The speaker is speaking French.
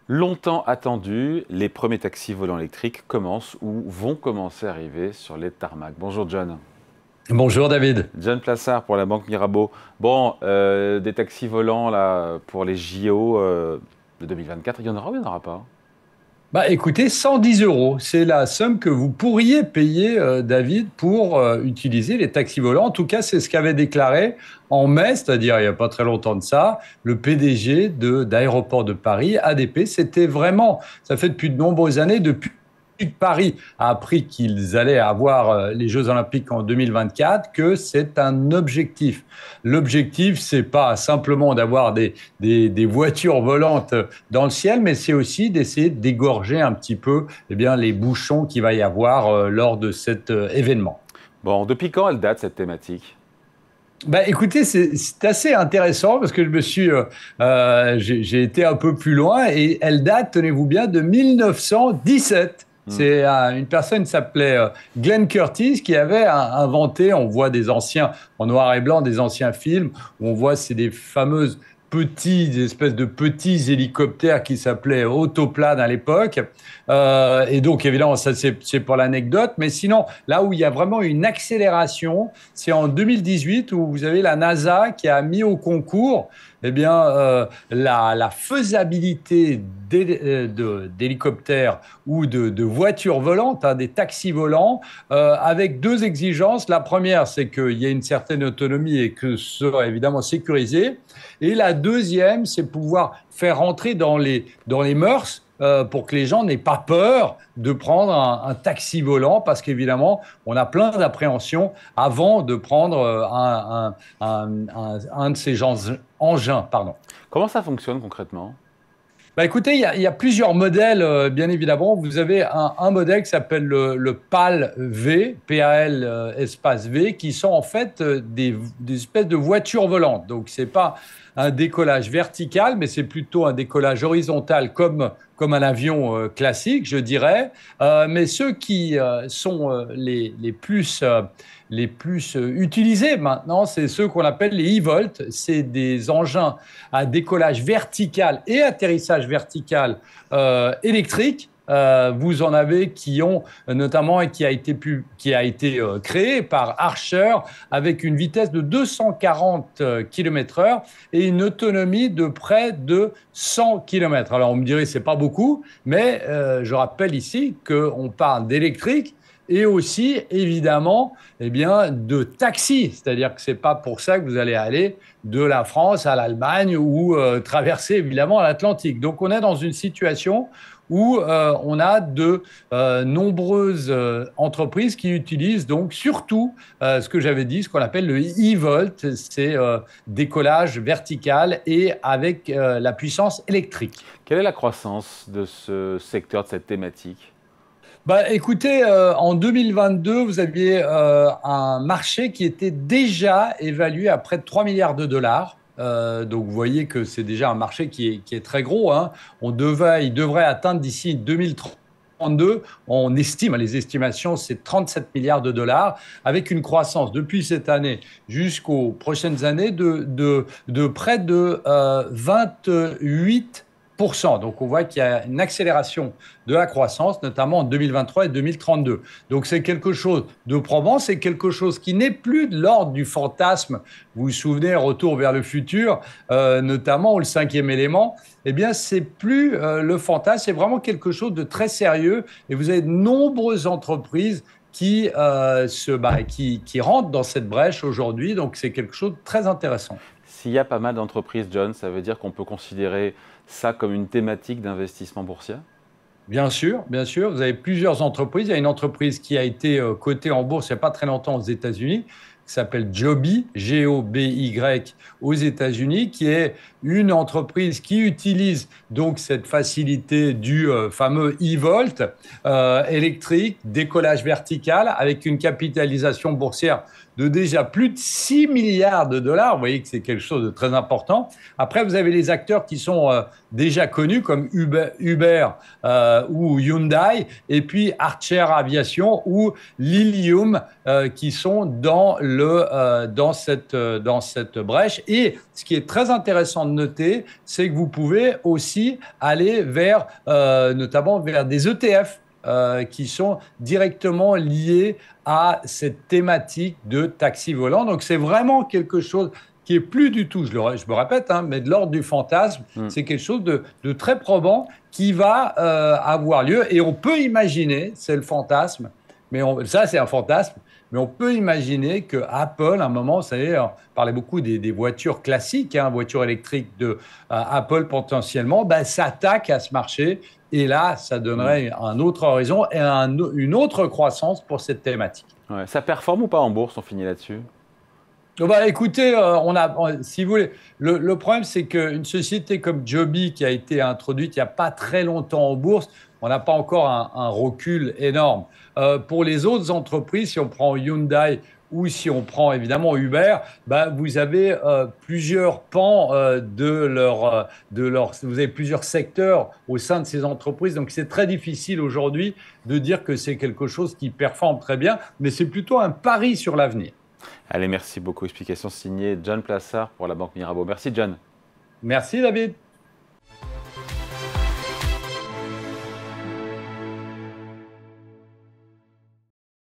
Longtemps attendu, les premiers taxis volants électriques commencent ou vont commencer à arriver sur les tarmacs. Bonjour John. Bonjour David. John Plassard pour la Banque Mirabeau. Bon, des taxis volants là pour les JO de 2024, il y en aura ou il n'y en aura pas? Bah écoutez, 110 euros, c'est la somme que vous pourriez payer, David, pour utiliser les taxis volants. En tout cas, c'est ce qu'avait déclaré en mai, c'est-à-dire il n'y a pas très longtemps de ça, le PDG d'Aéroports de Paris, ADP. C'était vraiment, ça fait depuis de nombreuses années, depuis que Paris a appris qu'ils allaient avoir les Jeux Olympiques en 2024, que c'est un objectif. L'objectif, c'est pas simplement d'avoir des voitures volantes dans le ciel, mais c'est aussi d'essayer d'égorger un petit peu les bouchons qu'il va y avoir lors de cet événement. Bon, depuis quand elle date cette thématique? Bah, écoutez, c'est assez intéressant parce que j'ai été un peu plus loin et elle date, tenez-vous bien, de 1917. Hmm. C'est une personne qui s'appelait Glenn Curtis qui avait inventé, on voit des anciens, en noir et blanc, des anciens films où on voit, c'est des fameuses des espèces de petits hélicoptères qui s'appelaient autoplanes à l'époque. Et donc, évidemment, ça, c'est pour l'anecdote. Mais sinon, là où il y a vraiment une accélération, c'est en 2018 où vous avez la NASA qui a mis au concours la faisabilité d'hélicoptères ou de voitures volantes, hein, des taxis volants, avec deux exigences. La première, c'est qu'il y ait une certaine autonomie et que ce soit évidemment sécurisé. Et la deuxième, c'est pouvoir faire rentrer dans les mœurs pour que les gens n'aient pas peur de prendre un taxi volant, parce qu'évidemment, on a plein d'appréhensions avant de prendre un de ces engins. Pardon. Comment ça fonctionne concrètement? Bah écoutez, il y a plusieurs modèles, bien évidemment. Vous avez un modèle qui s'appelle le PAL V, PAL espace V, qui sont en fait des espèces de voitures volantes. Donc, ce n'est pas un décollage vertical, mais c'est plutôt un décollage horizontal comme un avion classique, je dirais. Mais ceux qui sont les plus utilisés maintenant, c'est ceux qu'on appelle les e-volt. C'est des engins à décollage vertical et atterrissage vertical électrique. Vous en avez qui ont notamment et qui a été créé par Archer avec une vitesse de 240 km/h et une autonomie de près de 100 km. Alors on me dirait c'est pas beaucoup, mais je rappelle ici qu'on parle d'électrique et aussi évidemment de taxi, c'est-à-dire que c'est pas pour ça que vous allez aller de la France à l'Allemagne ou traverser évidemment l'Atlantique. Donc on est dans une situation où on a de nombreuses entreprises qui utilisent donc surtout ce que j'avais dit, ce qu'on appelle le e-volt, c'est décollage vertical et avec la puissance électrique. Quelle est la croissance de ce secteur, de cette thématique? Bah, écoutez, en 2022, vous aviez un marché qui était déjà évalué à près de 3 milliards de dollars. Donc, vous voyez que c'est déjà un marché qui est très gros, hein. Il devrait atteindre d'ici 2032, on estime, les estimations, c'est 37 milliards de dollars, avec une croissance depuis cette année jusqu'aux prochaines années de près de 28%. Donc, on voit qu'il y a une accélération de la croissance, notamment en 2023 et 2032. Donc, c'est quelque chose de probant, c'est quelque chose qui n'est plus de l'ordre du fantasme. Vous vous souvenez, Retour vers le futur, notamment, ou le cinquième élément, eh bien, c'est plus le fantasme, c'est vraiment quelque chose de très sérieux. Et vous avez de nombreuses entreprises qui rentrent dans cette brèche aujourd'hui. Donc, c'est quelque chose de très intéressant. S'il y a pas mal d'entreprises, John, ça veut dire qu'on peut considérer ça comme une thématique d'investissement boursier? Bien sûr, bien sûr. Vous avez plusieurs entreprises. Il y a une entreprise qui a été cotée en bourse il n'y a pas très longtemps aux États-Unis, qui s'appelle Joby, G-O-B-Y, aux États-Unis, qui est une entreprise qui utilise donc cette facilité du fameux e-volt électrique, décollage vertical, avec une capitalisation boursière de déjà plus de 6 milliards de dollars. Vous voyez que c'est quelque chose de très important. Après, vous avez les acteurs qui sont déjà connus comme Uber ou Hyundai, et puis Archer Aviation ou Lilium qui sont dans dans cette brèche. Et ce qui est très intéressant de noter, c'est que vous pouvez aussi aller vers, notamment vers des ETF qui sont directement liés à cette thématique de taxi volant. Donc c'est vraiment quelque chose qui est plus du tout, je me répète, hein, mais de l'ordre du fantasme. C'est quelque chose de très probant qui va avoir lieu. Et on peut imaginer, c'est le fantasme, mais ça c'est un fantasme, mais on peut imaginer que Apple, à un moment, vous savez, on parlait beaucoup des voitures classiques, hein, voitures électriques de Apple potentiellement, ben, s'attaque à ce marché. Et là, ça donnerait un autre horizon et une autre croissance pour cette thématique. Ouais. Ça performe ou pas en bourse? On finit là-dessus. Bah, écoutez, si vous voulez, le problème, c'est qu'une société comme Joby, qui a été introduite il n'y a pas très longtemps en bourse, on n'a pas encore un recul énorme. Pour les autres entreprises, si on prend Hyundai ou si on prend évidemment Uber, bah, vous avez plusieurs pans vous avez plusieurs secteurs au sein de ces entreprises. Donc c'est très difficile aujourd'hui de dire que c'est quelque chose qui performe très bien, mais c'est plutôt un pari sur l'avenir. Allez, merci beaucoup. Explication signée John Plassard pour la Banque Mirabeau. Merci, John. Merci David.